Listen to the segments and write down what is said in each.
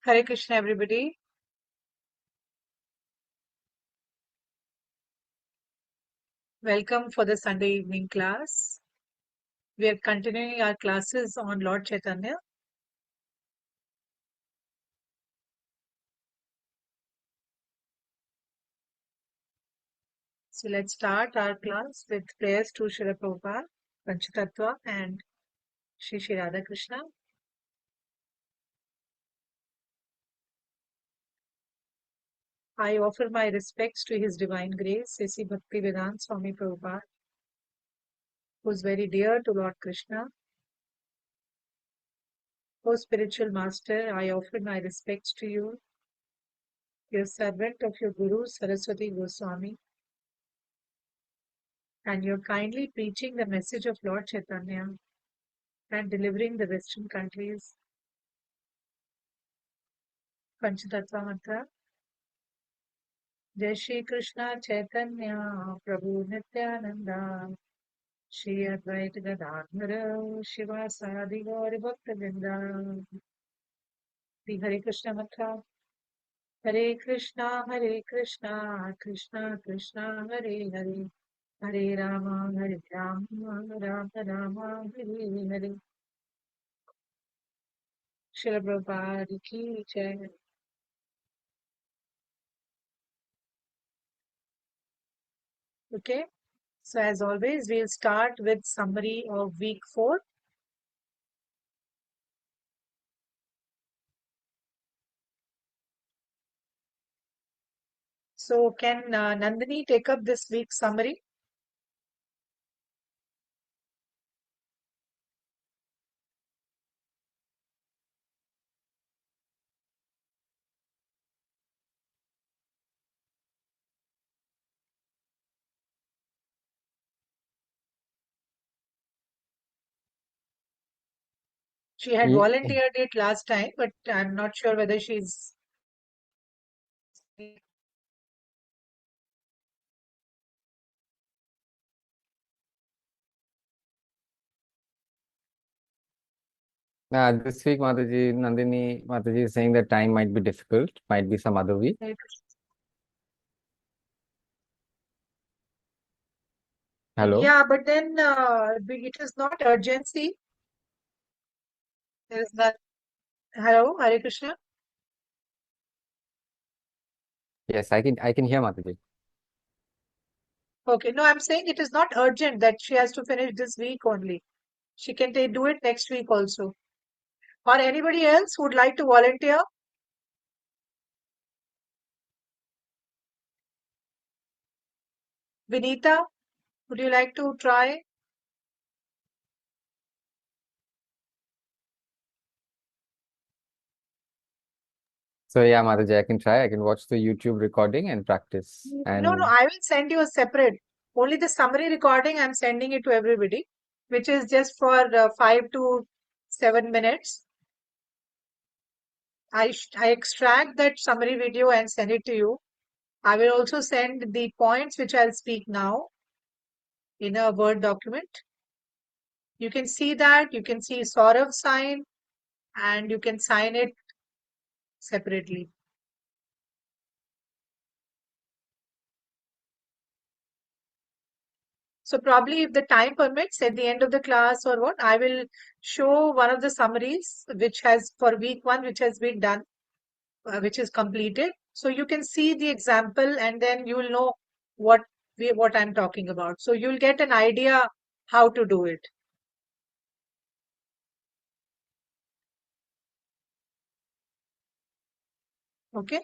Hare Krishna, everybody. Welcome for the Sunday evening class. We are continuing our classes on Lord Chaitanya. So let's start our class with prayers to Śrīla Prabhupada, Panchatattva, and Shri Shri Radha Krishna. I offer my respects to His Divine Grace, Sesi Bhaktivedanta Swami Prabhupada, who is very dear to Lord Krishna. O spiritual master, I offer my respects to you, your servant of your Guru Saraswati Goswami, and you're kindly preaching the message of Lord Chaitanya and delivering the Western countries. Panchatattva mantra. Jai Shri Krishna Chaitanya Prabhu Nityananda Shri Advaita Gadadhara Shivasadi Gauri Bhakta the Hare Krishna mantra. Hare Krishna Krishna Krishna Hare Hare Hare Rama Rama Rama Hare Hare. Srila Prabhupada ki jai. Okay, so as always, we'll start with summary of week 4. So can Nandini take up this week's summary? She had Ye- volunteered it last time, but I'm not sure whether she's. This week, Mataji, Nandini, Mataji is saying that time might be difficult, might be some other week. Hello? Yeah, but then it is not urgency. There is not. Hello, Hare Krishna. Yes, I can hear Mataji. Okay, no, I'm saying it is not urgent that she has to finish this week only. She can do it next week also. Or anybody else would like to volunteer? Vinita, would you like to try? So yeah, Mataji, I can try. I can watch the YouTube recording and practice. No, And I will send you a separate. Only the summary recording, I'm sending it to everybody, which is just for 5 to 7 minutes. I extract that summary video and send it to you. I will also send the points which I'll speak now in a Word document. You can see that. You can see Saurav sign and you can sign it separately. So probably if the time permits at the end of the class or what, I will show one of the summaries which has for week 1, which has been done, which is completed. So you can see the example and then you will know what I'm talking about. So you'll get an idea how to do it. Okay.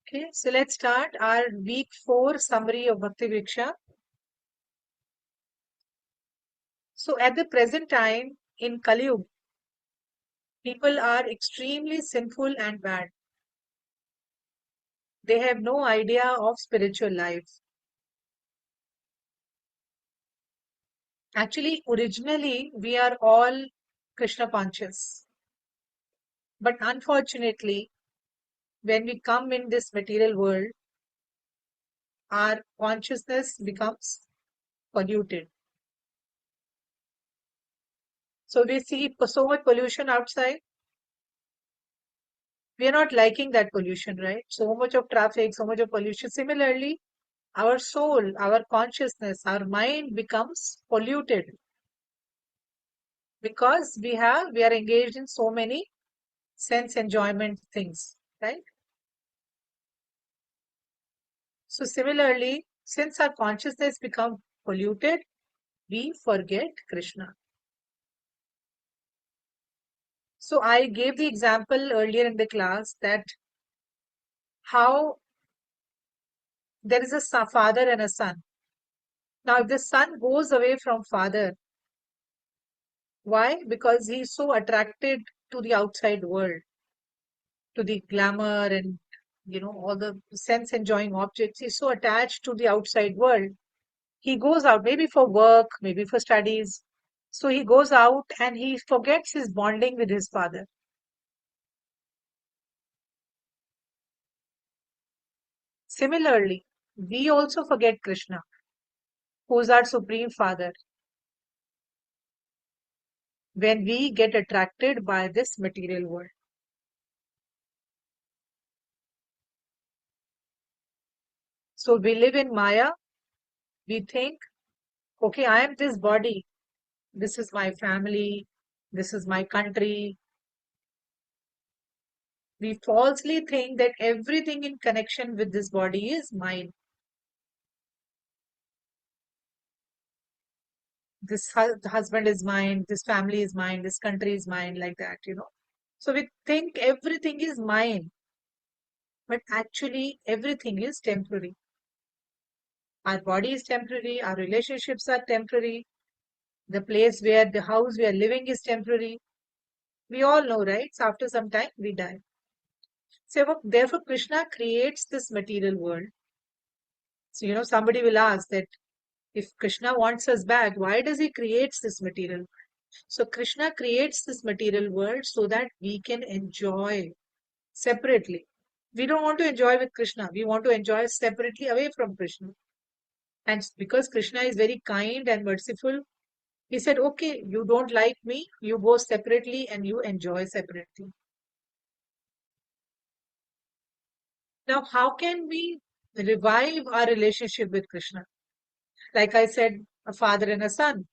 Okay. So let's start our week 4 summary of Bhakti Vriksha. So at the present time in Kali Yuga, people are extremely sinful and bad. They have no idea of spiritual life. Actually, originally, we are all Krishna conscious. But unfortunately, when we come in this material world, our consciousness becomes polluted. So we see so much pollution outside. We are not liking that pollution, right? So much of traffic, so much of pollution. Similarly, our soul, our consciousness, our mind becomes polluted because we are engaged in so many sense enjoyment things, right? So similarly, since our consciousness become polluted, we forget Krishna. So I gave the example earlier in the class that how there is a father and a son. Now, if the son goes away from father, why? Because he's so attracted to the outside world, to the glamour and all the sense enjoying objects. He's so attached to the outside world. He goes out maybe for work, maybe for studies. So he goes out and he forgets his bonding with his father. Similarly, we also forget Krishna, who is our supreme father, when we get attracted by this material world. So we live in Maya. We think, okay, I am this body. This is my family. This is my country. We falsely think that everything in connection with this body is mine. This husband is mine. This family is mine. This country is mine, like that. So we think everything is mine, but actually everything is temporary. Our body is temporary. Our relationships are temporary. The house we are living is temporary. We all know, right? So after some time, we die. So therefore, Krishna creates this material world. So, somebody will ask that if Krishna wants us back, why does he creates this material world? So Krishna creates this material world so that we can enjoy separately. We don't want to enjoy with Krishna. We want to enjoy separately away from Krishna. And because Krishna is very kind and merciful, he said, okay, you don't like me, you go separately and you enjoy separately. Now, how can we revive our relationship with Krishna? Like I said, a father and a son.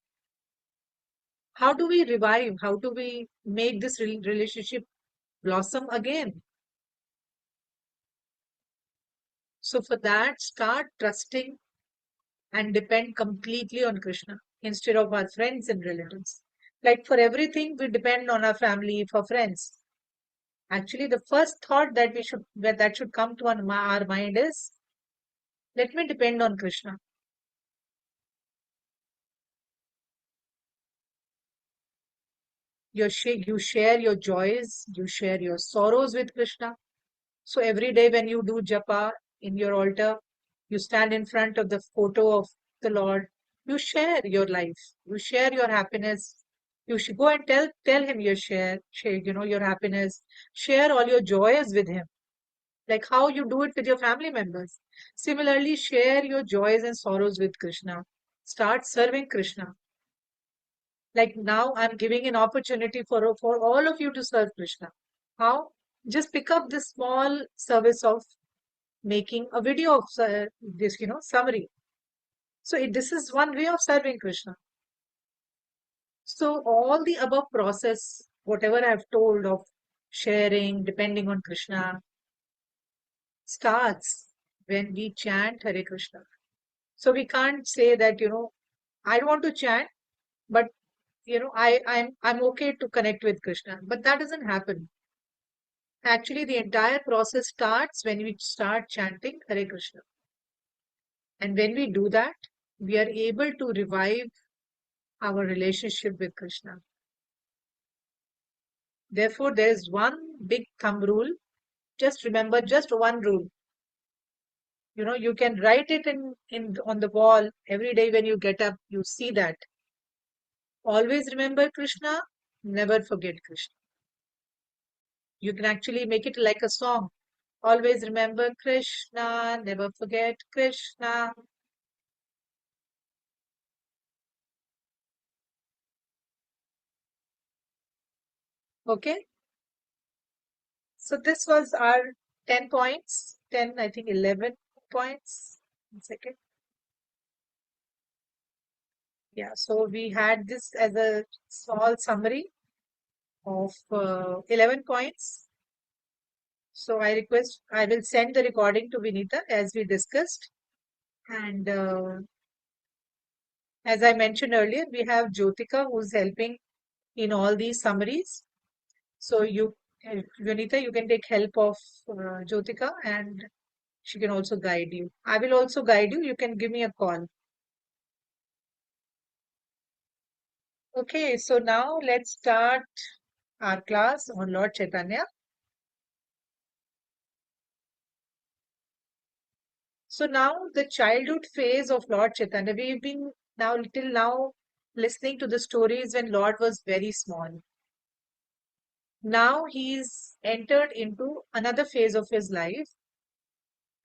How do we revive? How do we make this relationship blossom again? So, for that, start trusting and depend completely on Krishna instead of our friends and relatives. Like for everything, we depend on our family, for friends. Actually, the first thought that should come to our mind is, let me depend on Krishna. You share your joys, you share your sorrows with Krishna. So every day when you do japa in your altar, you stand in front of the photo of the Lord, you share your life, you share your happiness. You should go and tell him share your happiness, share all your joys with him, like how you do it with your family members. Similarly, share your joys and sorrows with Krishna. Start serving Krishna. Like now, I'm giving an opportunity for all of you to serve Krishna. How? Just pick up this small service of making a video of this, summary. So this is one way of serving Krishna. So all the above process, whatever I've told of sharing, depending on Krishna, starts when we chant Hare Krishna. So we can't say that, I don't want to chant, but I'm okay to connect with Krishna. But that doesn't happen. Actually, the entire process starts when we start chanting Hare Krishna. And when we do that, we are able to revive our relationship with Krishna. Therefore, there is one big thumb rule. Just remember just one rule. You can write it in on the wall every day when you get up, you see that. Always remember Krishna, never forget Krishna. You can actually make it like a song. Always remember Krishna, never forget Krishna. Okay. So this was our 10 points, 10, I think 11 points. 1 second. Yeah, so we had this as a small summary of 11 points. So I will send the recording to Vinita as we discussed. And as I mentioned earlier, we have Jyotika who's helping in all these summaries. So Vinita, you can take help of Jyotika and she can also guide you. I will also guide you. You can give me a call. Okay, so now let's start our class on Lord Chaitanya. So now the childhood phase of Lord Chaitanya, we've been now till now listening to the stories when Lord was very small. Now he's entered into another phase of his life,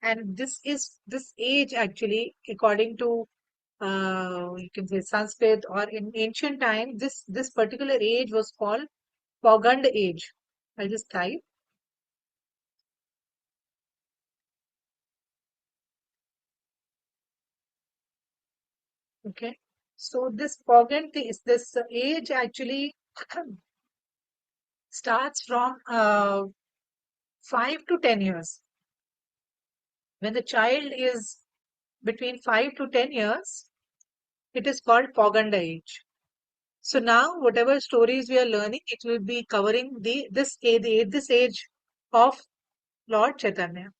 and this age actually, according to you can say Sanskrit or in ancient time, this particular age was called Pauganda age. I'll just type. Okay. So this Pauganda is this age actually starts from 5 to 10 years. When the child is between 5 to 10 years, it is called Pauganda age. So now, whatever stories we are learning, it will be covering this age of Lord Chaitanya.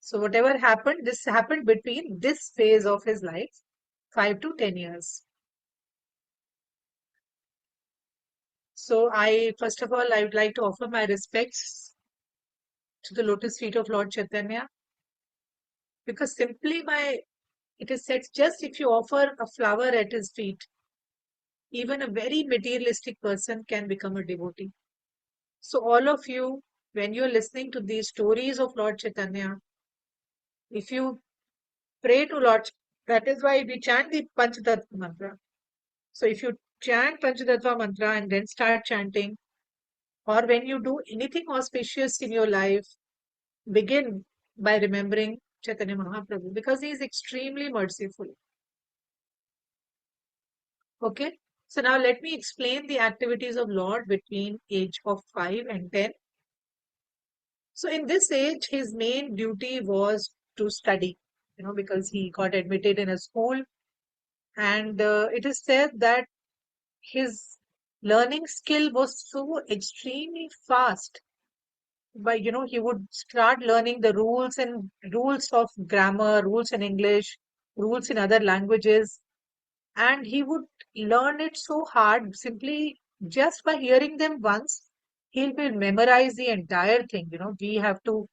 So whatever happened, this happened between this phase of his life, 5 to 10 years. So first of all, I would like to offer my respects to the lotus feet of Lord Chaitanya, because simply by it is said, just if you offer a flower at his feet, even a very materialistic person can become a devotee. So all of you, when you're listening to these stories of Lord Chaitanya, if you pray to Lord, that is why we chant the Panchatattva mantra. So if you chant Panchatattva mantra and then start chanting, or when you do anything auspicious in your life, begin by remembering Chaitanya Mahaprabhu, because he is extremely merciful. Okay. So now let me explain the activities of Lord between age of 5 and 10. So in this age, his main duty was to study, because he got admitted in a school, and it is said that his learning skill was so extremely fast. But he would start learning the rules of grammar, rules in English, rules in other languages, and he would learn it so hard simply just by hearing them once. He will memorize the entire thing. We have to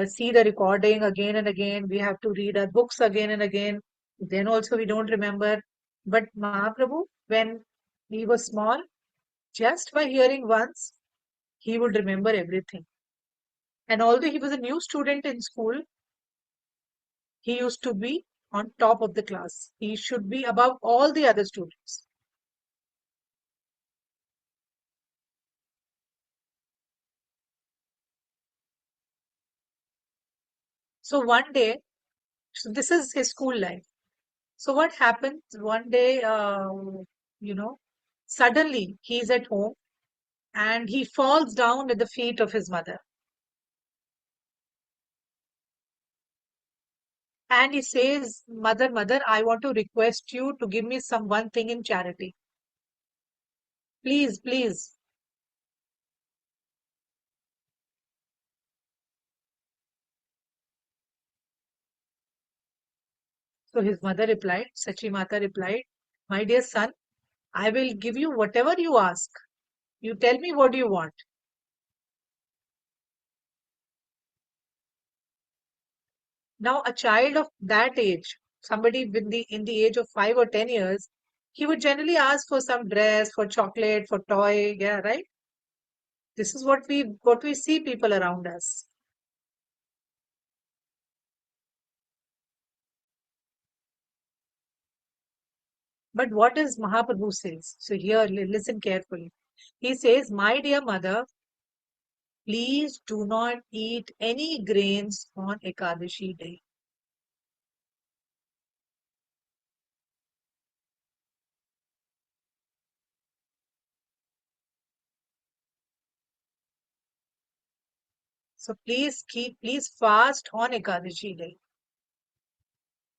see the recording again and again. We have to read our books again and again. Then also we don't remember. But Mahaprabhu, when he was small, just by hearing once, he would remember everything. And although he was a new student in school, he used to be on top of the class. He should be above all the other students. So one day, so this is his school life. So what happens one day, you know, suddenly he's at home and he falls down at the feet of his mother. And he says, Mother, mother, I want to request you to give me some one thing in charity. Please, please. So his mother replied, Sachi Mata replied, My dear son, I will give you whatever you ask. You tell me what you want. Now, a child of that age, somebody in the age of 5 or 10 years, he would generally ask for some dress, for chocolate, for toy. Yeah, right. This is what we see people around us. But what does Mahaprabhu says? So here, listen carefully. He says, "My dear mother, please do not eat any grains on Ekadashi day." So please fast on Ekadashi day.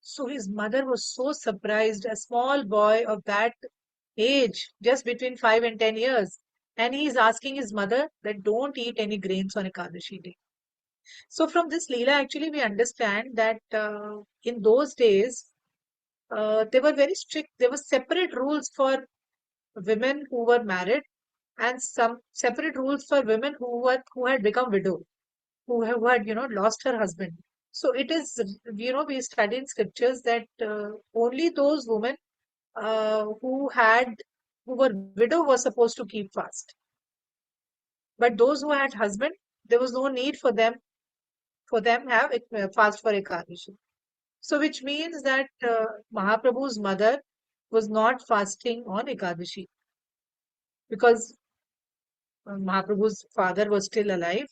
So his mother was so surprised, a small boy of that age, just between 5 and 10 years. And he is asking his mother that don't eat any grains on Ekadashi day. So from this Leela, actually, we understand that in those days, they were very strict. There were separate rules for women who were married and some separate rules for women who had become widow, who had lost her husband. So it is, we study in scriptures that only those women who were widow were supposed to keep fast. But those who had husband, there was no need for them have fast for Ekadashi. So which means that Mahaprabhu's mother was not fasting on Ekadashi because Mahaprabhu's father was still alive.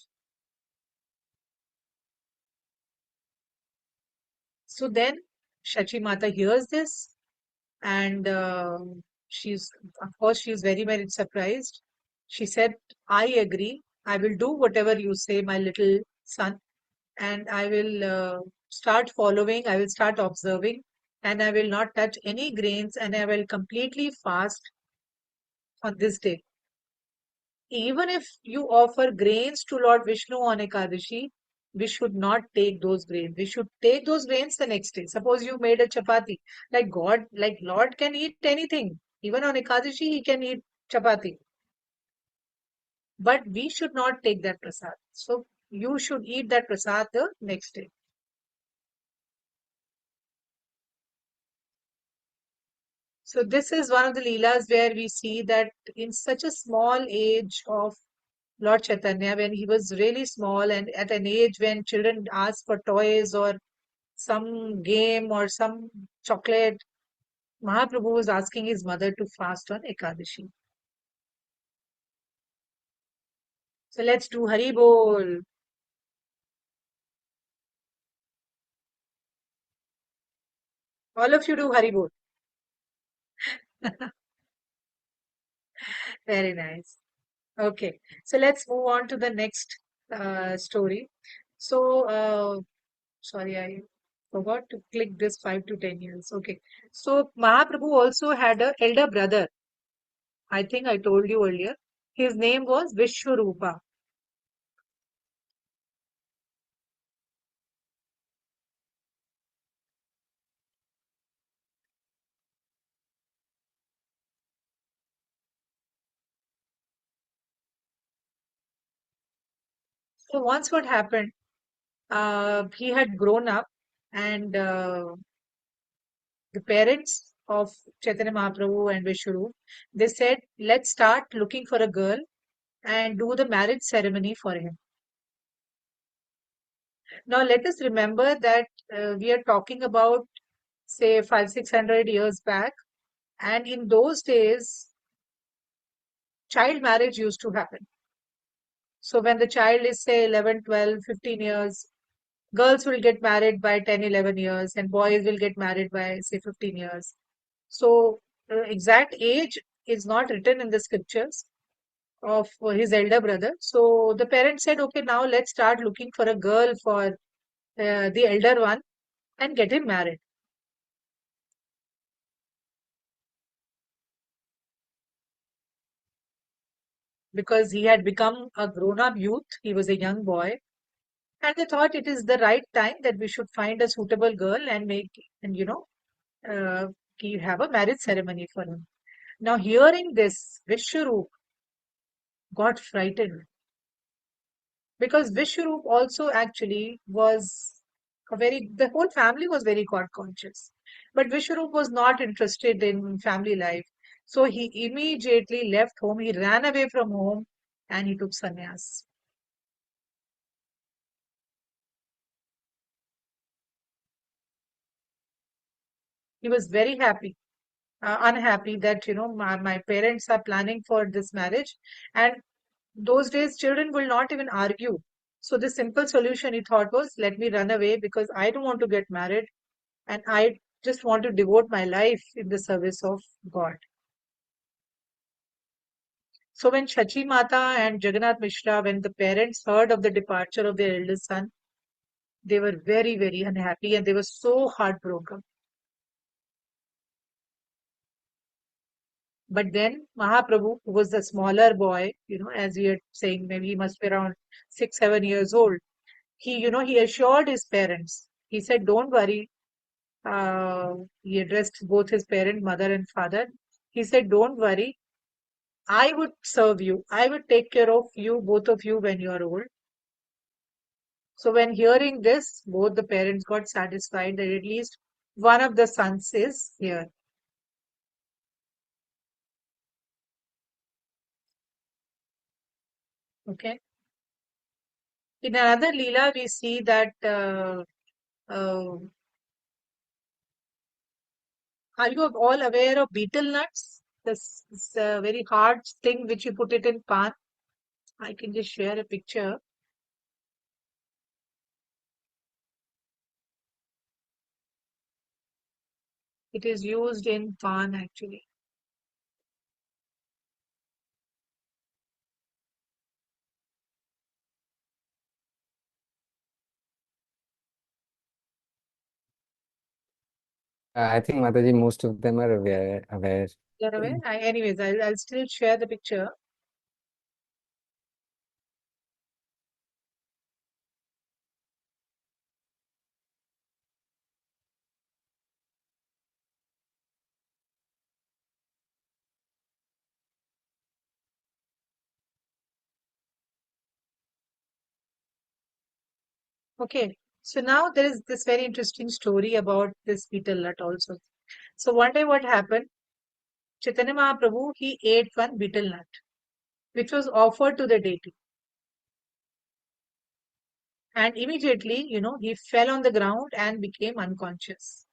So then Shachi Mata hears this and she's, of course, she's very, very surprised. She said, "I agree. I will do whatever you say, my little son, and I will start following, I will start observing, and I will not touch any grains, and I will completely fast on this day." Even if you offer grains to Lord Vishnu on Ekadashi, we should not take those grains. We should take those grains the next day. Suppose you made a chapati. Like Lord can eat anything. Even on Ekadashi, he can eat chapati. But we should not take that prasad. So you should eat that prasad the next day. So this is one of the Leelas where we see that in such a small age of Lord Chaitanya, when he was really small and at an age when children ask for toys or some game or some chocolate, Mahaprabhu was asking his mother to fast on Ekadashi. So let's do Hari Bol. All of you do Hari Bol. Very nice. Okay, so let's move on to the next story. So, sorry, I forgot to click this 5 to 10 years. Okay, so Mahaprabhu also had a elder brother. I think I told you earlier. His name was Vishvarupa. So once what happened, he had grown up and the parents of Chaitanya Mahaprabhu and Vishwarup, they said, let's start looking for a girl and do the marriage ceremony for him. Now let us remember that we are talking about say 500-600 years back, and in those days child marriage used to happen. So when the child is say 11, 12, 15 years, girls will get married by 10, 11 years and boys will get married by say 15 years. So exact age is not written in the scriptures of his elder brother. So the parents said, okay, now let's start looking for a girl for the elder one and get him married. Because he had become a grown-up youth, he was a young boy, and they thought it is the right time that we should find a suitable girl and uh, have a marriage ceremony for him. Now, hearing this, Vishwarup got frightened because Vishwarup also actually was the whole family was very God conscious. But Vishwarup was not interested in family life. So he immediately left home. He ran away from home and he took sannyas. He was very happy. unhappy that, my parents are planning for this marriage. And those days, children will not even argue. So the simple solution he thought was, let me run away because I don't want to get married and I just want to devote my life in the service of God. So when Shachi Mata and Jagannath Mishra, when the parents heard of the departure of their eldest son, they were very, very unhappy and they were so heartbroken. But then Mahaprabhu, who was the smaller boy, as we are saying, maybe he must be around 6, 7 years old. He assured his parents. He said, "Don't worry." He addressed both his parent, mother and father. He said, "Don't worry. I would serve you. I would take care of you, both of you, when you are old." So when hearing this, both the parents got satisfied that at least one of the sons is here. Okay. In another Leela, we see that uh, are you all aware of beetle nuts? This very hard thing which you put it in pan. I can just share a picture. It is used in pan actually. I think Mataji, most of them are aware. You're aware? Anyways, I'll still share the picture. Okay. So now there is this very interesting story about this beetle nut also. So one day what happened? Chaitanya Mahaprabhu, he ate one beetle nut, which was offered to the deity. And immediately, he fell on the ground and became unconscious.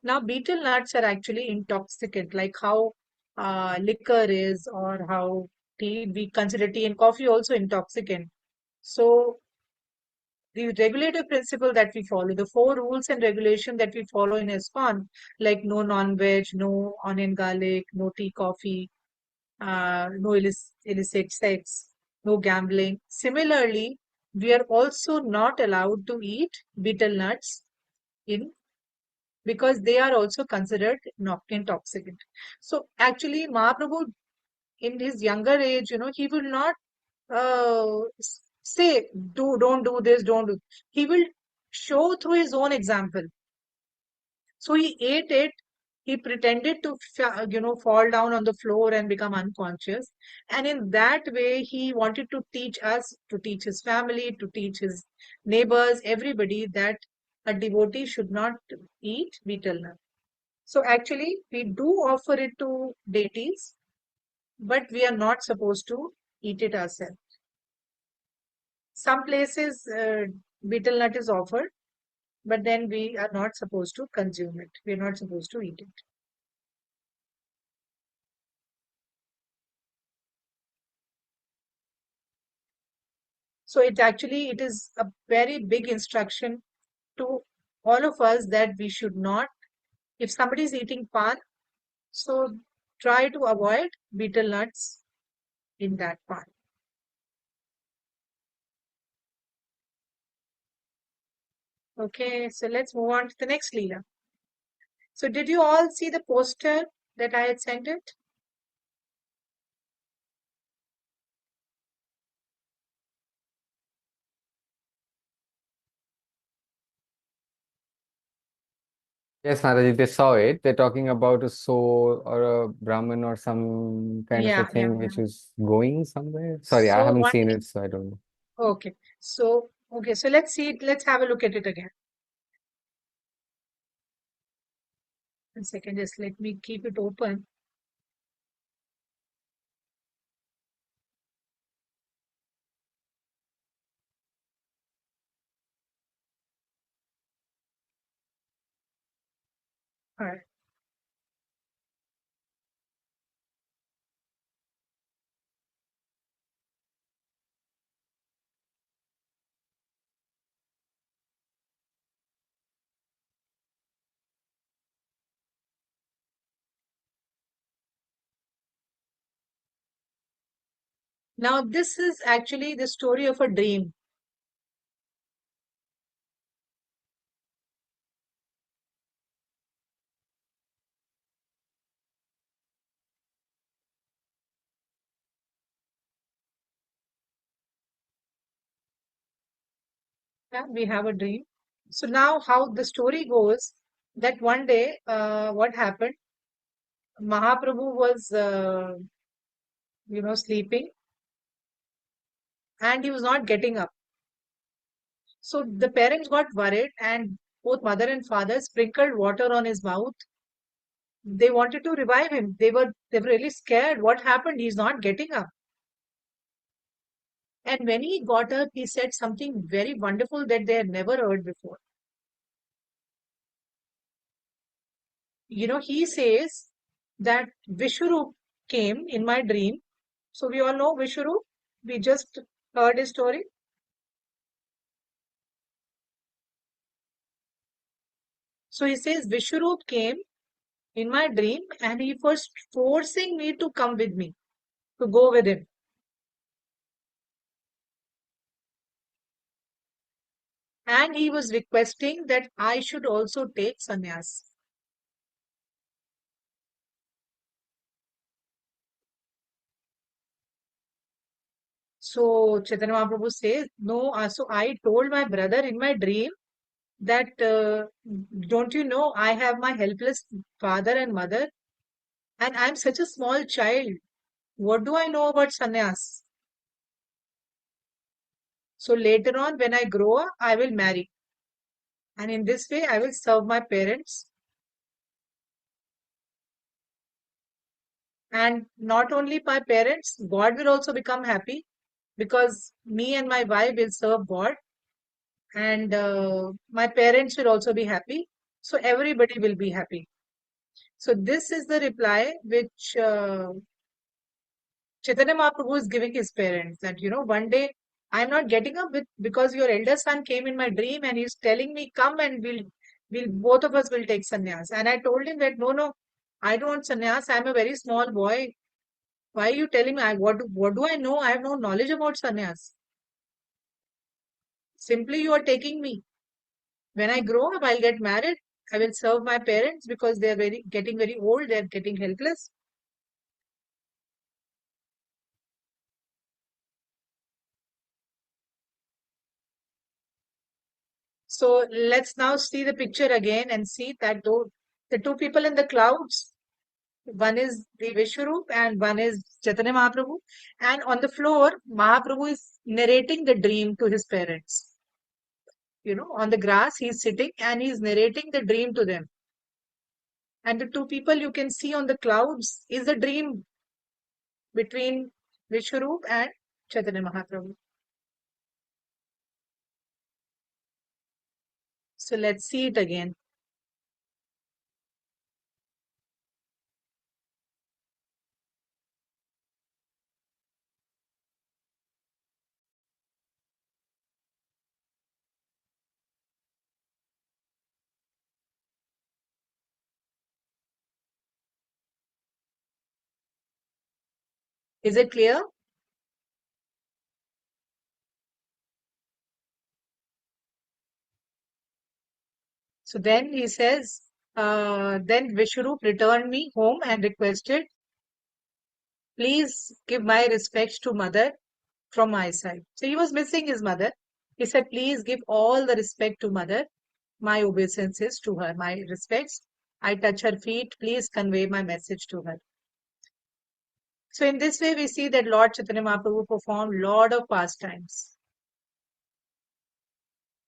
Now, beetle nuts are actually intoxicant, like how liquor is, or how tea, we consider tea and coffee also intoxicant. So, the regulative principle that we follow, the four rules and regulation that we follow in ISKCON, like no non-veg, no onion garlic, no tea coffee, no illicit sex, no gambling. Similarly, we are also not allowed to eat betel nuts in because they are also considered intoxicant. So actually, Mahaprabhu in his younger age, he will not say, don't do this, don't do. He will show through his own example. So he ate it. He pretended to, fall down on the floor and become unconscious. And in that way, he wanted to teach us, to teach his family, to teach his neighbors, everybody that a devotee should not eat betel nut. So actually, we do offer it to deities, but we are not supposed to eat it ourselves. Some places, betel nut is offered, but then we are not supposed to consume it. We are not supposed to eat it. So it is a very big instruction to all of us that we should not, if somebody is eating pan, so try to avoid betel nuts in that pan. Okay, so let's move on to the next Leela. So did you all see the poster that I had sent it? Yes, Mataji, they saw it. They're talking about a soul or a Brahman or some kind of a Yeah, yeah, thing yeah. which is going somewhere. Sorry, I So haven't one seen thing, it, so I don't know. okay, so let's see it. Let's have a look at it again. 1 second, just let me keep it open. All right. Now, this is actually the story of a dream. Yeah, we have a dream. So now, how the story goes that one day, what happened? Mahaprabhu was, sleeping, and he was not getting up. So the parents got worried, and both mother and father sprinkled water on his mouth. They wanted to revive him. They were really scared. What happened? He's not getting up. And when he got up, he said something very wonderful that they had never heard before. He says that Vishvarupa came in my dream. So we all know Vishvarupa. We just heard his story. So he says Vishvarupa came in my dream and he was forcing me to come with me, to go with him. And he was requesting that I should also take sannyas. So Chaitanya Mahaprabhu says, no, so I told my brother in my dream that, don't you know, I have my helpless father and mother, and I'm such a small child. What do I know about sannyas? So later on, when I grow up, I will marry. And in this way, I will serve my parents. And not only my parents, God will also become happy because me and my wife will serve God, and my parents will also be happy. So everybody will be happy. So this is the reply which Chaitanya Mahaprabhu is giving his parents, that one day I'm not getting up because your elder son came in my dream and he's telling me come and we'll both of us will take sannyas. And I told him that no, I don't want sannyas. I'm a very small boy. Why are you telling me? What do I know? I have no knowledge about sannyas. Simply you are taking me. When I grow up, I'll get married. I will serve my parents because they are getting very old. They are getting helpless. So let's now see the picture again and see that though the two people in the clouds, one is the Vishwarup and one is Chaitanya Mahaprabhu. And on the floor, Mahaprabhu is narrating the dream to his parents. On the grass, he's sitting and he's narrating the dream to them. And the two people you can see on the clouds is the dream between Vishwarup and Chaitanya Mahaprabhu. So let's see it again. Is it clear? So then he says, then Vishwarup returned me home and requested, please give my respects to mother from my side. So he was missing his mother. He said, please give all the respect to mother. My obeisances to her, my respects. I touch her feet. Please convey my message to her. So in this way, we see that Lord Chaitanya Mahaprabhu performed lot of pastimes.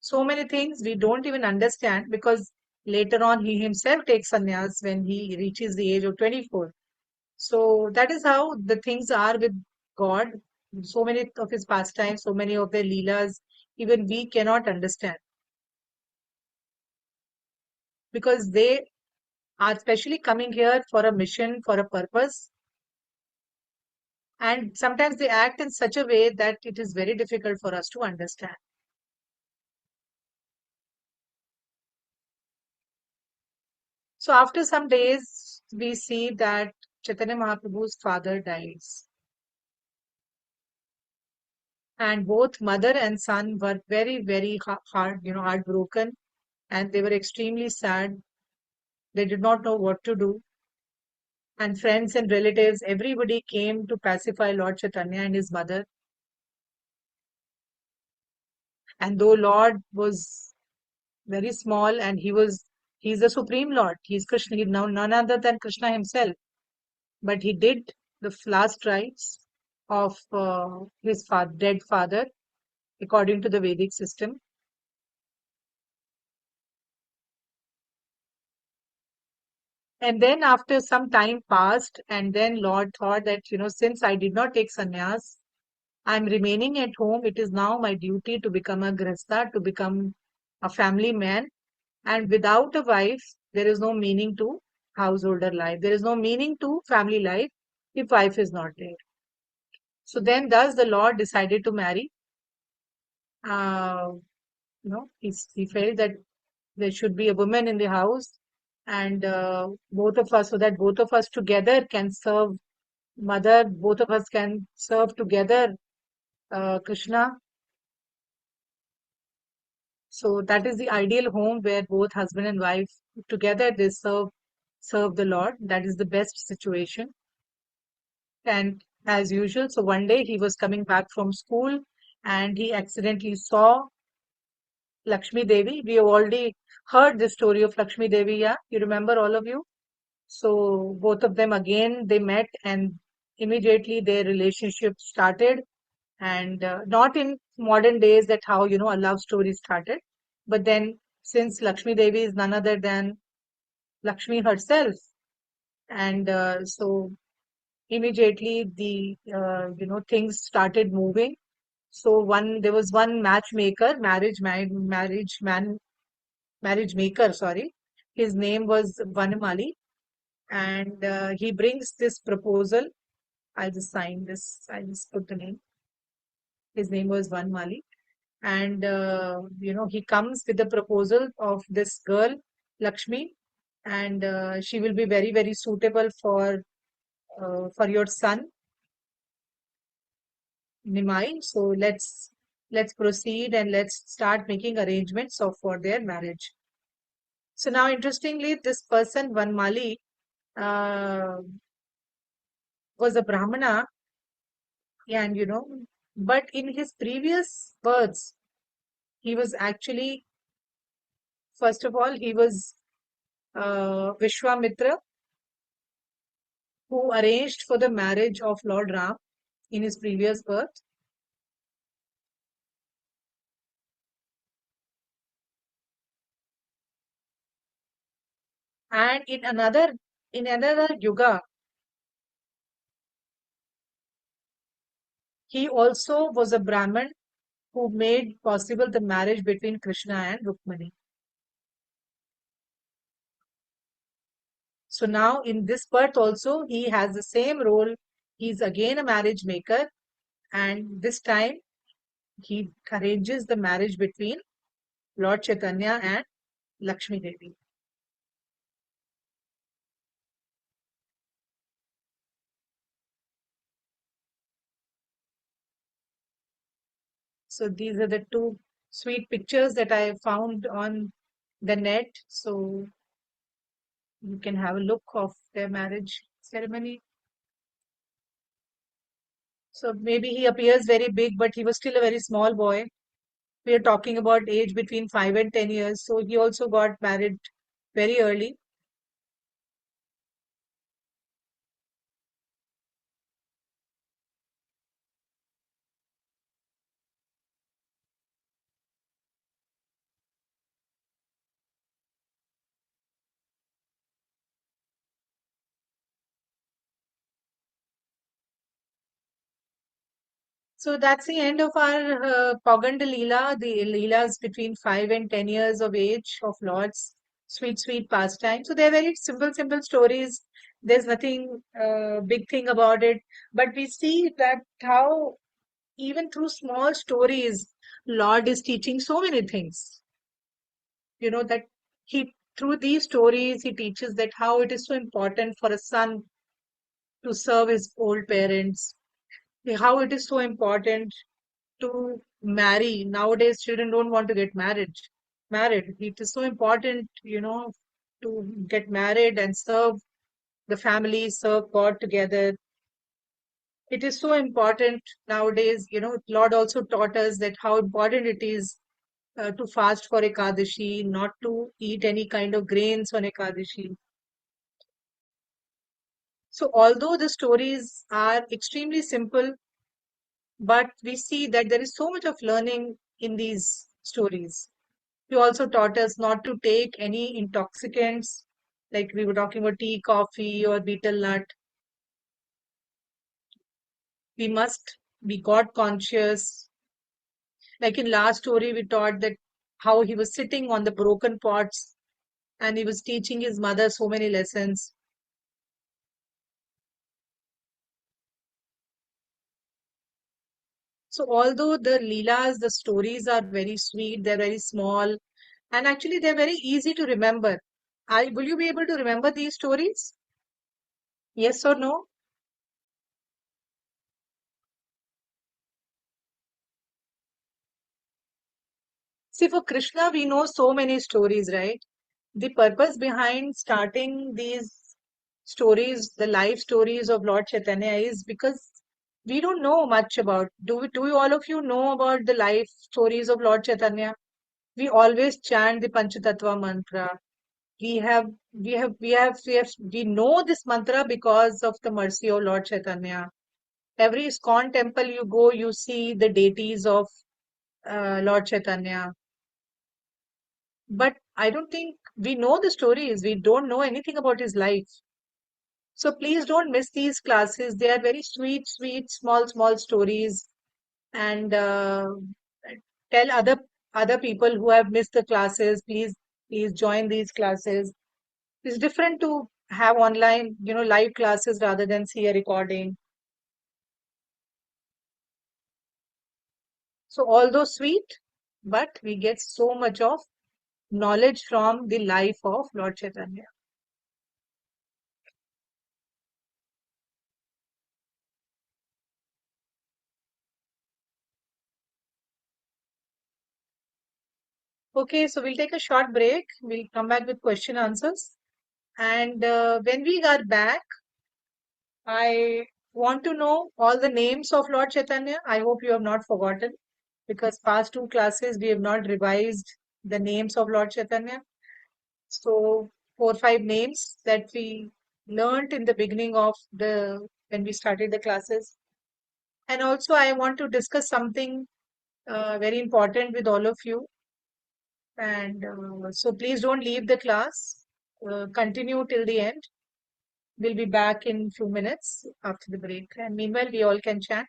So many things we don't even understand because later on he himself takes sannyas when he reaches the age of 24. So that is how the things are with God. So many of his pastimes, so many of the Leelas, even we cannot understand because they are especially coming here for a mission, for a purpose. And sometimes they act in such a way that it is very difficult for us to understand. So after some days, we see that Chaitanya Mahaprabhu's father dies. And both mother and son were very, very heartbroken, and they were extremely sad. They did not know what to do. And friends and relatives, everybody came to pacify Lord Chaitanya and his mother. And though Lord was very small and he's the Supreme Lord, he's Krishna, he's now none other than Krishna himself. But he did the last rites of his dead father according to the Vedic system. And then after some time passed, and then Lord thought that, since I did not take sannyas, I'm remaining at home. It is now my duty to become a grihastha, to become a family man. And without a wife, there is no meaning to householder life. There is no meaning to family life if wife is not there. So then, thus the Lord decided to marry. Uh, he felt that there should be a woman in the house, and both of us, so that both of us together can serve mother. Both of us can serve together Krishna. So that is the ideal home where both husband and wife together they serve the Lord. That is the best situation. And as usual, so one day he was coming back from school and he accidentally saw Lakshmidevi. We have already heard the story of Lakshmidevi, yeah? You remember, all of you? So both of them again they met, and immediately their relationship started. And not in modern days that how a love story started, but then since Lakshmi Devi is none other than Lakshmi herself, and so immediately the things started moving. So there was one matchmaker, marriage maker, sorry. His name was Vanamali, and he brings this proposal. I'll just sign this. I'll just put the name. His name was Vanamali, and he comes with the proposal of this girl Lakshmi, and she will be very, very suitable for your son Nimai. So let's proceed and let's start making arrangements for their marriage. So now interestingly, this person Vanmali uh, was a Brahmana, and but in his previous births he was actually, first of all, he was Vishwamitra, who arranged for the marriage of Lord Ram in his previous birth. And in another yuga, he also was a Brahmin who made possible the marriage between Krishna and Rukmani. So now in this birth also, he has the same role. He's again a marriage maker, and this time he arranges the marriage between Lord Chaitanya and Lakshmi Devi. So these are the two sweet pictures that I found on the net. So you can have a look of their marriage ceremony. So maybe he appears very big, but he was still a very small boy. We are talking about age between 5 and 10 years. So he also got married very early. So that's the end of our Pauganda Lila, the Leelas between 5 and 10 years of age of Lord's sweet, sweet pastime. So they're very simple, simple stories. There's nothing big thing about it. But we see that how even through small stories, Lord is teaching so many things. That he, through these stories, he teaches that how it is so important for a son to serve his old parents, how it is so important to marry. Nowadays, children don't want to get married. Married. It is so important, to get married and serve the family, serve God together. It is so important nowadays. Lord also taught us that how important it is to fast for Ekadashi, not to eat any kind of grains on Ekadashi. So, although the stories are extremely simple, but we see that there is so much of learning in these stories. He also taught us not to take any intoxicants, like we were talking about tea, coffee, or beetle nut. We must be God conscious. Like in last story, we taught that how he was sitting on the broken pots and he was teaching his mother so many lessons. So although the Leelas, the stories are very sweet, they're very small, and actually they're very easy to remember. Will you be able to remember these stories? Yes or no? See, for Krishna, we know so many stories, right? The purpose behind starting these stories, the life stories of Lord Chaitanya, is because we don't know much about. Do you all of you know about the life stories of Lord Chaitanya? We always chant the Panchatattva mantra. We know this mantra because of the mercy of Lord Chaitanya. Every ISKCON temple you go, you see the deities of Lord Chaitanya. But I don't think we know the stories. We don't know anything about his life. So please don't miss these classes. They are very sweet, sweet, small, small stories. And tell other people who have missed the classes, please join these classes. It's different to have online, live classes rather than see a recording. So although sweet, but we get so much of knowledge from the life of Lord Chaitanya. Okay, so we'll take a short break. We'll come back with question answers. And when we are back, I want to know all the names of Lord Chaitanya. I hope you have not forgotten because past two classes we have not revised the names of Lord Chaitanya. So four, five names that we learned in the beginning of the when we started the classes. And also I want to discuss something very important with all of you. And so please don't leave the class. Continue till the end. We'll be back in few minutes after the break. And meanwhile, we all can chat.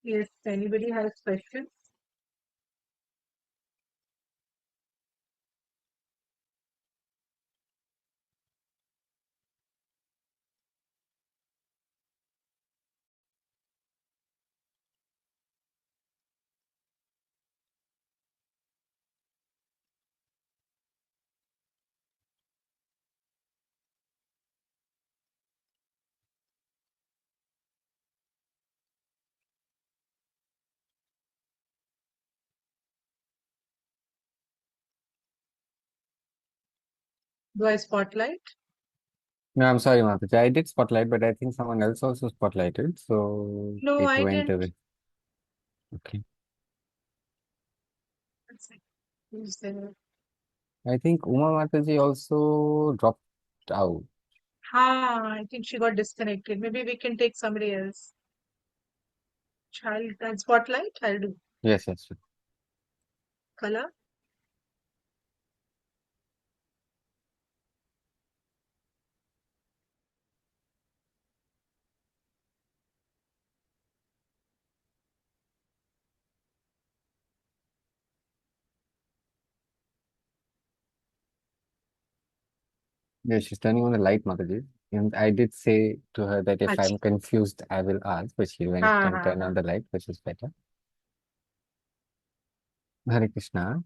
Yes, anybody has questions? Do I spotlight? No, I'm sorry, Mataji. I did spotlight, but I think someone else also spotlighted, so No, it I went didn't. away. Okay. Let's see. Who's there? I think Uma Mataji also dropped out. I think she got disconnected. Maybe we can take somebody else. Child and spotlight, I'll do. Yes, yes, sure. Color. Yeah, she's turning on the light, Mataji. And I did say to her that if Achi. I'm confused, I will ask, but she went and turned on Ha. the light, which is better. Hare Krishna.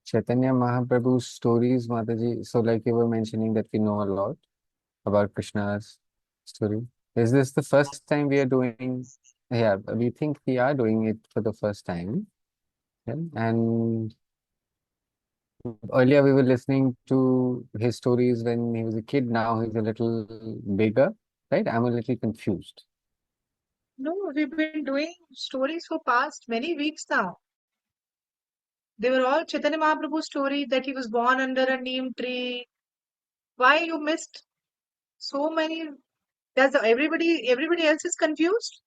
Chaitanya Mahaprabhu's stories, Mataji. So, like you were mentioning, that we know a lot about Krishna's story. Is this the first time we are doing? Yeah, we think we are doing it for the first time. Yeah? And earlier we were listening to his stories when he was a kid. Now he's a little bigger, right? I'm a little confused. No, we've been doing stories for past many weeks now. They were all Chaitanya Mahaprabhu's story that he was born under a neem tree. Why you missed so many? Does everybody else is confused?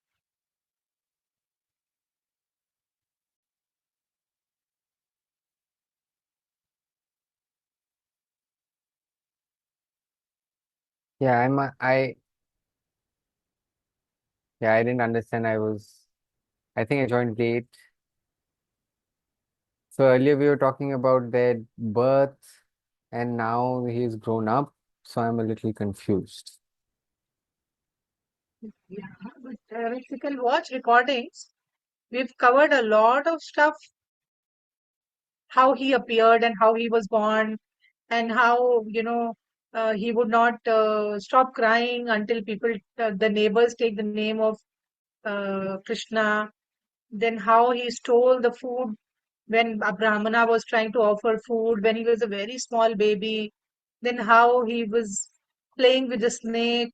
Yeah, yeah, I didn't understand. I think I joined late. So earlier we were talking about their birth, and now he's grown up. So I'm a little confused. Yeah, but if you can watch recordings, we've covered a lot of stuff, how he appeared and how he was born, and how, he would not stop crying until the neighbors take the name of Krishna. Then how he stole the food when a Brahmana was trying to offer food when he was a very small baby. Then how he was playing with the snake.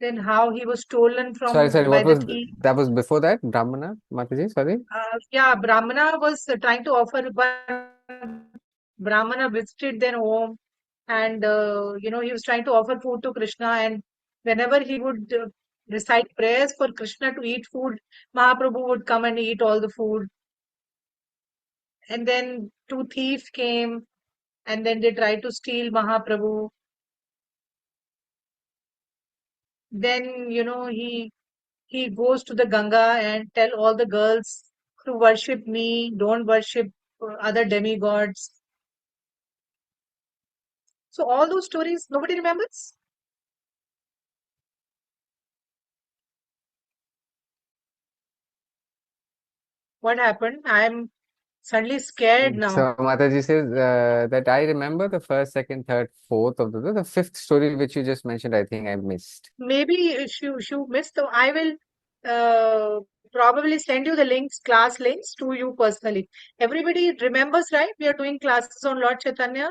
Then how he was stolen Sorry, from sorry. by What the was thief. that? Was before that? Brahmana, Mataji. Sorry. Yeah, Brahmana was trying to offer, but Brahmana visited their home, and he was trying to offer food to Krishna. And whenever he would recite prayers for Krishna to eat food, Mahaprabhu would come and eat all the food. And then two thieves came, and then they tried to steal Mahaprabhu. Then he goes to the Ganga and tell all the girls to worship me, don't worship other demigods. So all those stories, nobody remembers? What happened? I'm suddenly scared now. So Mataji says that I remember the first, second, third, fourth of the fifth story which you just mentioned. I think I missed. Maybe you missed the. I will uh, probably send you the links, class links to you personally. Everybody remembers, right? We are doing classes on Lord Chaitanya.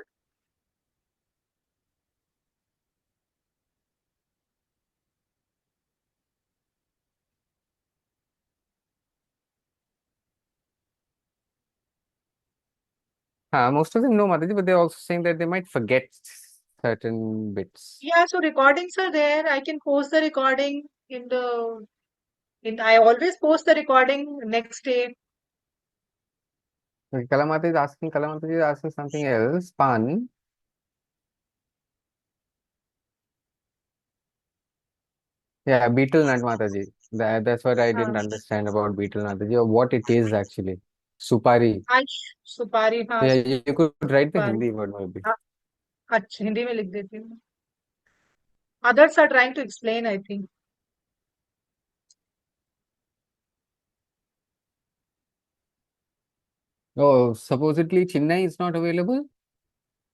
Most of them know Mataji, but they're also saying that they might forget certain bits. Yeah, so recordings are there. I can post the recording in the in. I always post the recording next day. Okay, Kala Mataji is asking something else. Pan. Yeah, beetle nut Mataji. That's what I हाँ didn't understand about beetle Mataji, or what it is actually. Supari. आज सुपारी, हाँ Yeah, you could write the सुपारी। Hindi word maybe. हाँ, अच्छा हिंदी में लिख देती हूँ। Others are trying to explain, I think. Oh, supposedly Chennai is not available?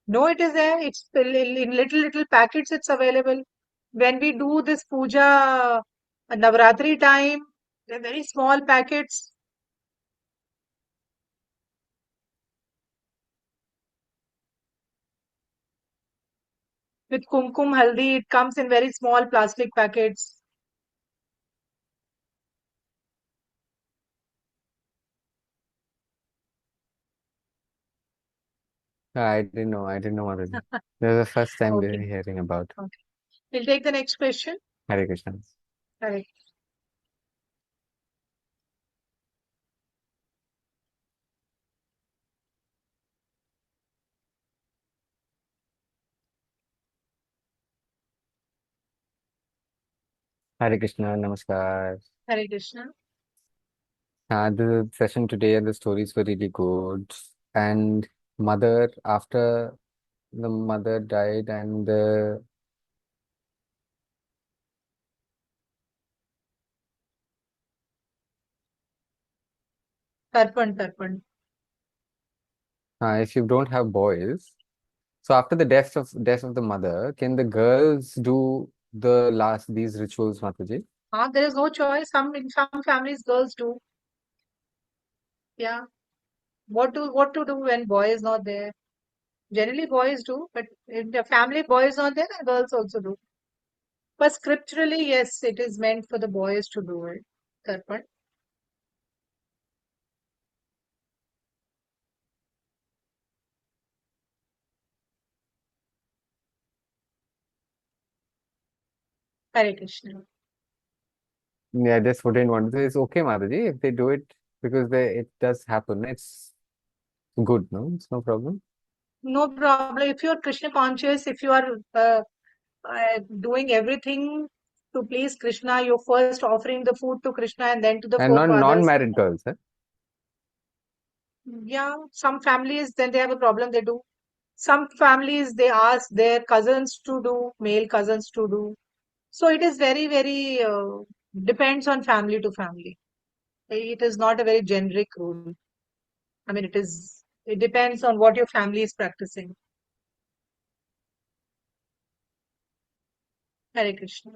No, it is there. It's in little packets. It's available. When we do this puja, Navratri time, they're very small packets with kumkum haldi. It comes in very small plastic packets. I didn't know. I didn't know Mataji. This is the first time we're Okay. hearing about Okay. We'll take the next question. Hare Krishna. Correct. Hare Krishna, Namaskar. Hare Krishna. The session today and the stories were really good. And mother, after the mother died and Tarpan, Tarpan. if you don't have boys, so after the death of the mother, can the girls do these rituals, Mataji? There is no choice. In some families, girls do. Yeah. What to do when boy is not there? Generally, boys do, but if the family boy is not there, then girls also do. But scripturally, yes, it is meant for the boys to do it. Tarpan. Hare Krishna. Yeah, I just wouldn't want to. It's okay, Mataji, if they do it because it does happen. It's good, no? It's no problem. No problem. If you are Krishna conscious, if you are doing everything to please Krishna, you're first offering the food to Krishna and then to the And forefathers. non-married girls, huh? Yeah, some families, then they have a problem, they do. Some families, they ask their cousins to do, male cousins to do. So it is very, depends on family to family. It is not a very generic rule. I mean, it depends on what your family is practicing. Hare Krishna.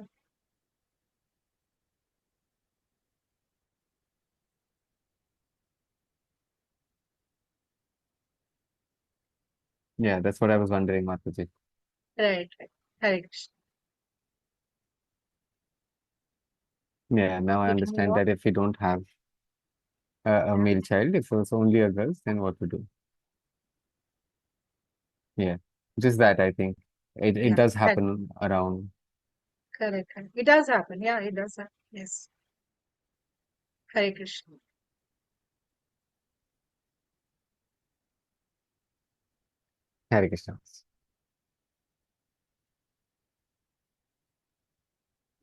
Yeah, that's what I was wondering, Mataji. Right, right. Hare Krishna. Yeah, now I We can move understand on. that if you don't have a Yeah, male child, if it's only a girl, then what to do? Yeah, just that I think it yeah. does Correct, happen around. correct, correct. It does happen. Yeah, it does happen. Yes. Hare Krishna. Hare Krishna.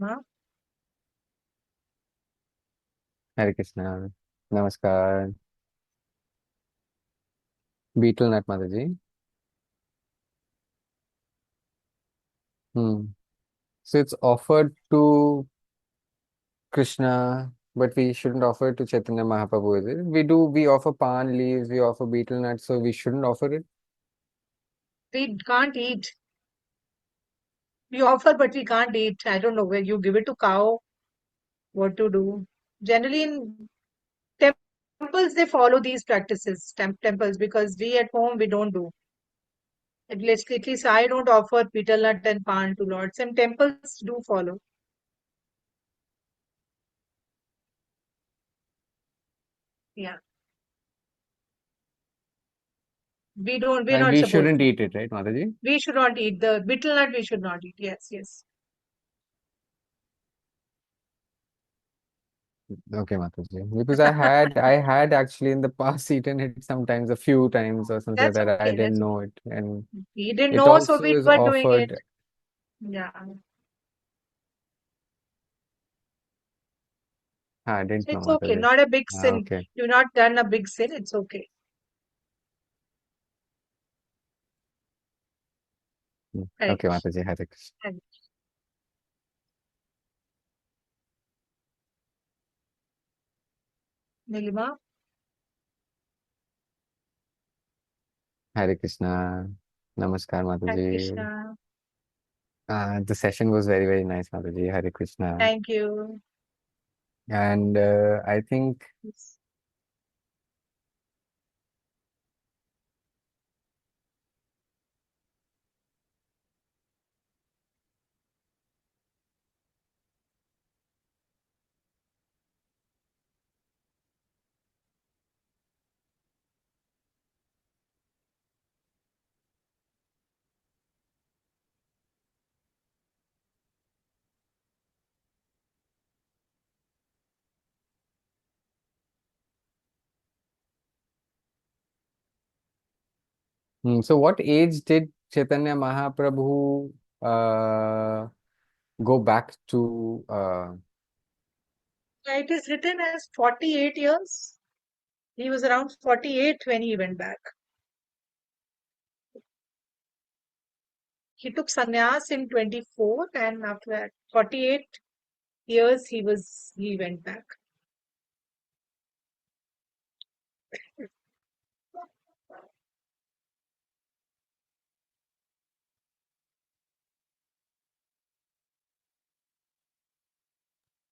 Huh? Hare Krishna. Namaskar. Beetle Nut Mataji. Hmm. So it's offered to Krishna, but we shouldn't offer it to Chaitanya Mahaprabhu, is it? We offer pan leaves, we offer beetle nuts, so we shouldn't offer it. We can't eat. We offer, but we can't eat. I don't know where you give it to cow, what to do. Generally, in temples, they follow these practices, temples, because we at home, we don't do. At least I don't offer betel nut and pan to Lord. Some temples do follow. Yeah. We're And not we supposed shouldn't to. eat it, right, Mataji? We should not eat the betel nut, we should not eat. Yes, yes. Okay, Mataji. Because I had actually in the past eaten it sometimes, a few times or something like That's that. I okay. didn't That's know it. And We didn't it know, so also we is were doing it. offered. Yeah. I didn't know, It's okay. Mataji. Not a big sin. Okay. You've not done a big sin. It's okay. Hare Okay, Krishna. Mataji, Hare Krishna. Hare Nilima. Hare Krishna. Namaskar, Hare Mataji. Krishna. The session was very, very nice, Mataji. Hare Krishna. Thank you. And I think, Yes. so what age did Chaitanya Mahaprabhu uh, go back to? It is written as 48 years. He was around 48 when he went back. He took sannyas in 24, and after that 48 years he went back.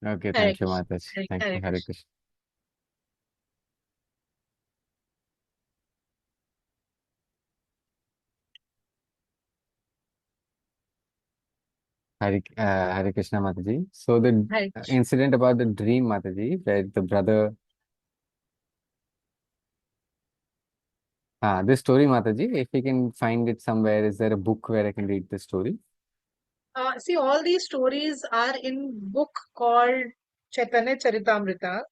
Okay, Hare thank you, Krishna. Mataji. Hare Thank Hare you, Hare Krishna. Krishna. Hare Krishna, Mataji. So the Hare Krishna. incident about the dream, Mataji, where the brother, this story, Mataji, if we can find it somewhere, is there a book where I can read the story? See, all these stories are in book called Chaitanya Charitamrita.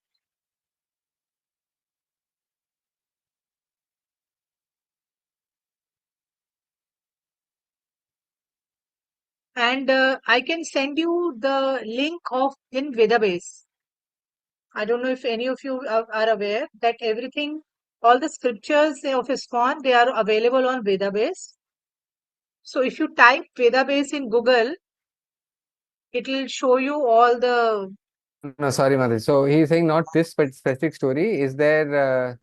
And I can send you the link of in Vedabase. I don't know if any of you are aware that everything, all the scriptures of ISKCON, they are available on Vedabase. So if you type Vedabase in Google, it will show you all the. No, sorry, Mataji. So he's saying not this but specific story. Is there?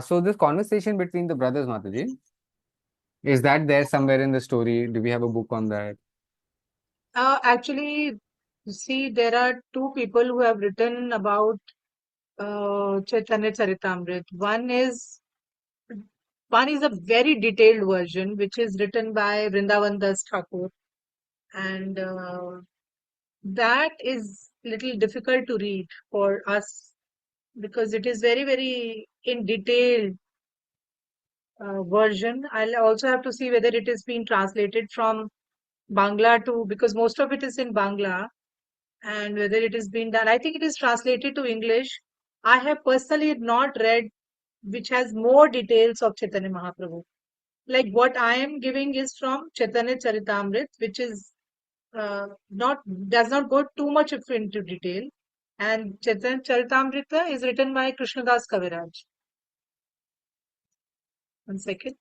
So this conversation between the brothers, Mataji, is that there somewhere in the story? Do we have a book on that? Actually, see, there are two people who have written about Chaitanya Charitamrita. One is a very detailed version, which is written by Vrindavan Das Thakur, and that is little difficult to read for us because it is very, very in detailed version. I'll also have to see whether it is being translated from Bangla to, because most of it is in Bangla, and whether it is being done. I think it is translated to English. I have personally not read which has more details of Chaitanya Mahaprabhu. Like what I am giving is from Chaitanya Charitamrit, which is not does not go too much into detail. And Chaitanya Charitamrita is written by Krishnadas Kaviraj. One second.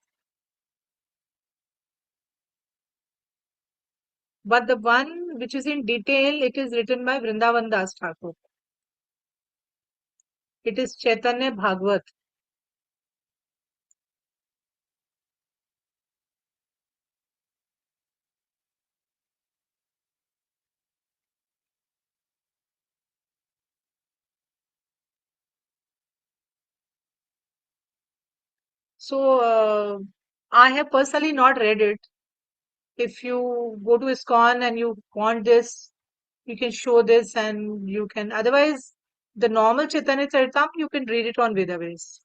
But the one which is in detail, it is written by Vrindavan Das Thakur. It is Chaitanya Bhagavat. So I have personally not read it. If you go to ISKCON and you want this, you can show this and you can. Otherwise, the normal Chaitanya Charitam, you can read it on Vedabase.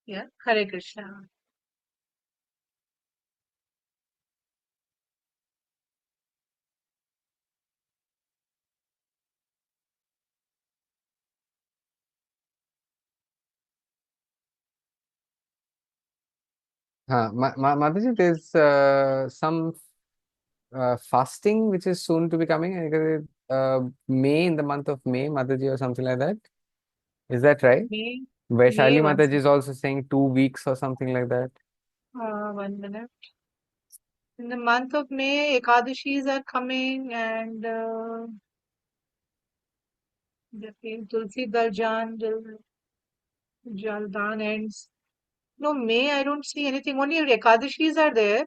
Yeah, Hare Krishna. Mataji, there's some fasting which is soon to be coming. I guess May, in the month of May, Mataji, or something like that. Is that right? May, May Vaishali once. Mataji is also saying 2 weeks or something like that. 1 minute. In the month of May, Ekadashis are coming and the Tulsi Daljan, Jaldan ends. No, May, I don't see anything. Only Ekadashis are there.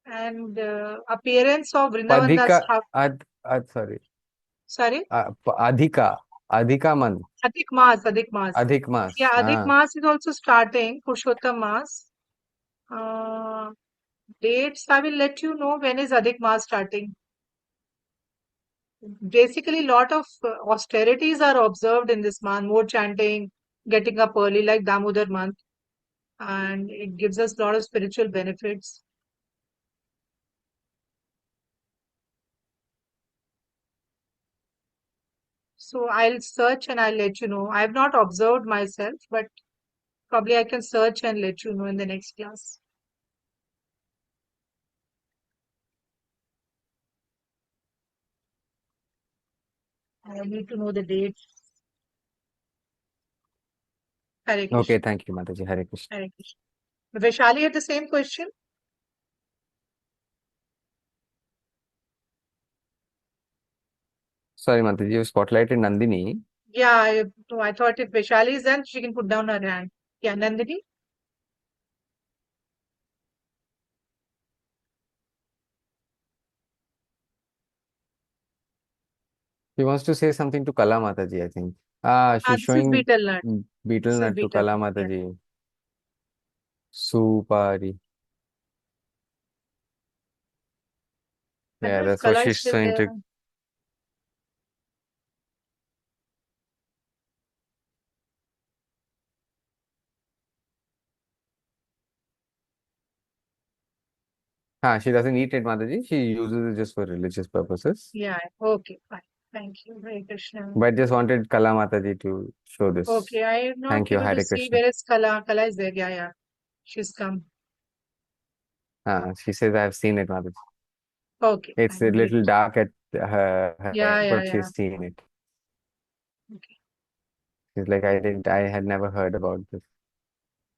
And appearance of Vrindavan Das Padhika, sorry, sorry, Adhika month, Adhik Maas, Adhik Maas. Adhik Mas. Yeah, Adhik Maas is also starting, Purushottam Maas. Uh, Dates, I will let you know when is Adhik Maas starting. Basically, lot of austerities are observed in this month, more chanting, getting up early like Damodar month, and it gives us a lot of spiritual benefits. So I'll search and I'll let you know. I have not observed myself, but probably I can search and let you know in the next class. I need to know the date. Hare Okay, Krishna. thank you, Mataji. Hare Krishna. Hare Krishna. Vaishali had the same question. Sorry, Mataji, you spotlighted Nandini. Yeah, no, I thought if Vaishali is done, she can put down her hand. Yeah, Nandini. He wants to say something to Kala Mataji, I think. Ah, She's this is showing beetle nut. beetle This is nut to beetle Kala nut. Yeah. Mataji. Supari. I don't Yeah, know if that's what Kala is she's still showing there. to. She doesn't eat it, Mataji. She uses it just for religious purposes. Yeah. Okay. Fine. Thank you. Hare Krishna. But just wanted Kala Mataji to show this. Okay. I am not Thank you, able to Hare see Krishna. where is Kala. Kala is there. Yeah, yeah. She's come. She says, I've seen it, Mataji. Okay. It's a Fine. Hare little Krishna. dark at her Yeah, head, yeah, but yeah. she's seen it. Okay. She's like, I had never heard about this.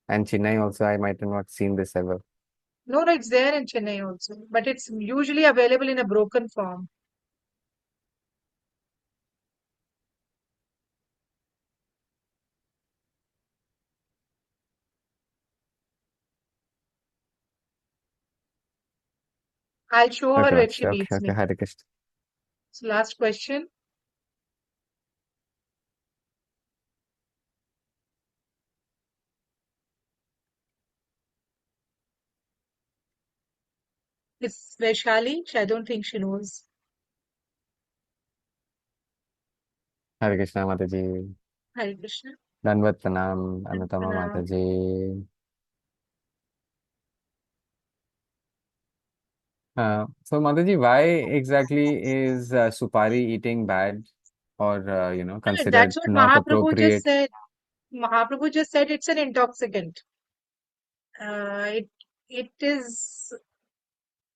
And Chennai also, I might have not seen this ever. No, no, it's there in Chennai also, but it's usually available in a broken form. I'll show her Okay, when she Mataji. Okay, meets okay, me. Hare Krishna. So last question. It's Vaishali. I don't think she knows. Hare Krishna, Mataji. Hare Krishna. Danvat Pranam, Anutama Pranam. Mataji. So Mataji, why exactly is Supari eating bad or, considered That's what not Mahaprabhu just appropriate? said. Mahaprabhu just said it's an intoxicant. It is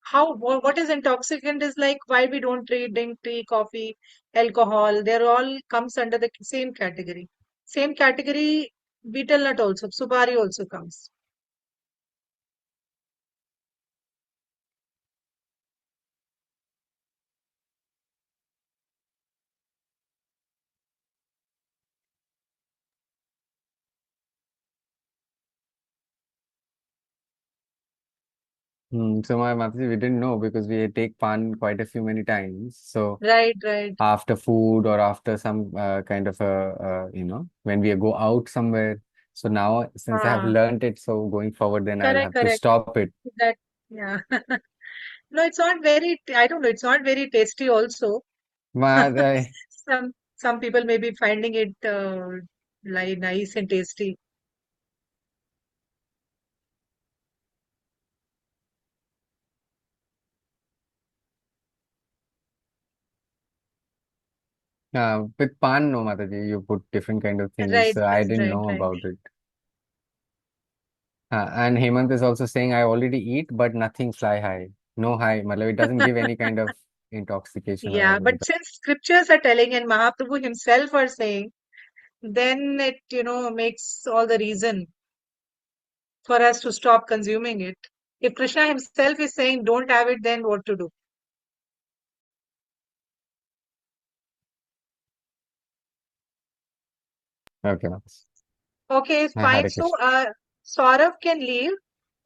how what is intoxicant is like why we don't drink tea, coffee, alcohol. They're all comes under the same category. Same category. Beetle nut also. Supari also comes. So my Mataji, we didn't know because we take pan quite a few many times. So Right, right. after food or after some kind of when we go out somewhere. So now since I have Ah, learned it, so going forward, then I'll correct, have to correct. stop it. That yeah. No, it's not very. I don't know. It's not very tasty. Also, But some people may be finding it like nice and tasty. with pan, no, Mataji, you put different kind of things. Right, So I right, didn't right, know right. about it. And Hemant is also saying, I already eat, but nothing fly high. No high. Matlab, it doesn't give any kind of intoxication or Yeah, whatever. but since scriptures are telling and Mahaprabhu himself are saying, then it, makes all the reason for us to stop consuming it. If Krishna himself is saying don't have it, then what to do? Okay. Okay, fine. Hare So, Krishna. Saurav can leave.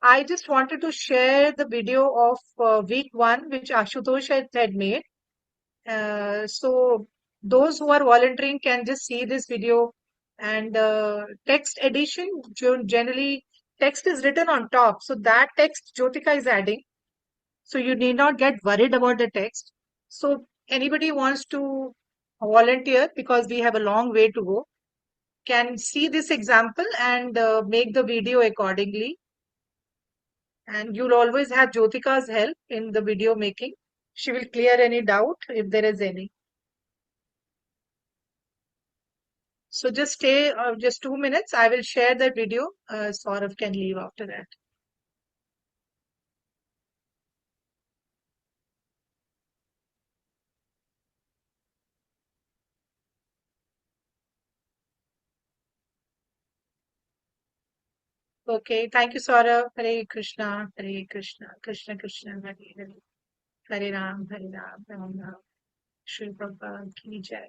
I just wanted to share the video of week one, which Ashutosh had made. So, those who are volunteering can just see this video. And text edition, generally, text is written on top. So, that text Jyotika is adding. So, you need not get worried about the text. So, anybody wants to volunteer because we have a long way to go can see this example and make the video accordingly. And you'll always have Jyotika's help in the video making. She will clear any doubt if there is any. So just stay just 2 minutes. I will share that video. Saurav can leave after that. Okay. Thank you, Saurav. Hare Krishna. Hare Krishna. Krishna Krishna. Hare Hare. Hare Ram. Hare Ram. Ram Ram. Shri Prabhupada ki jai.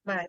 Bye.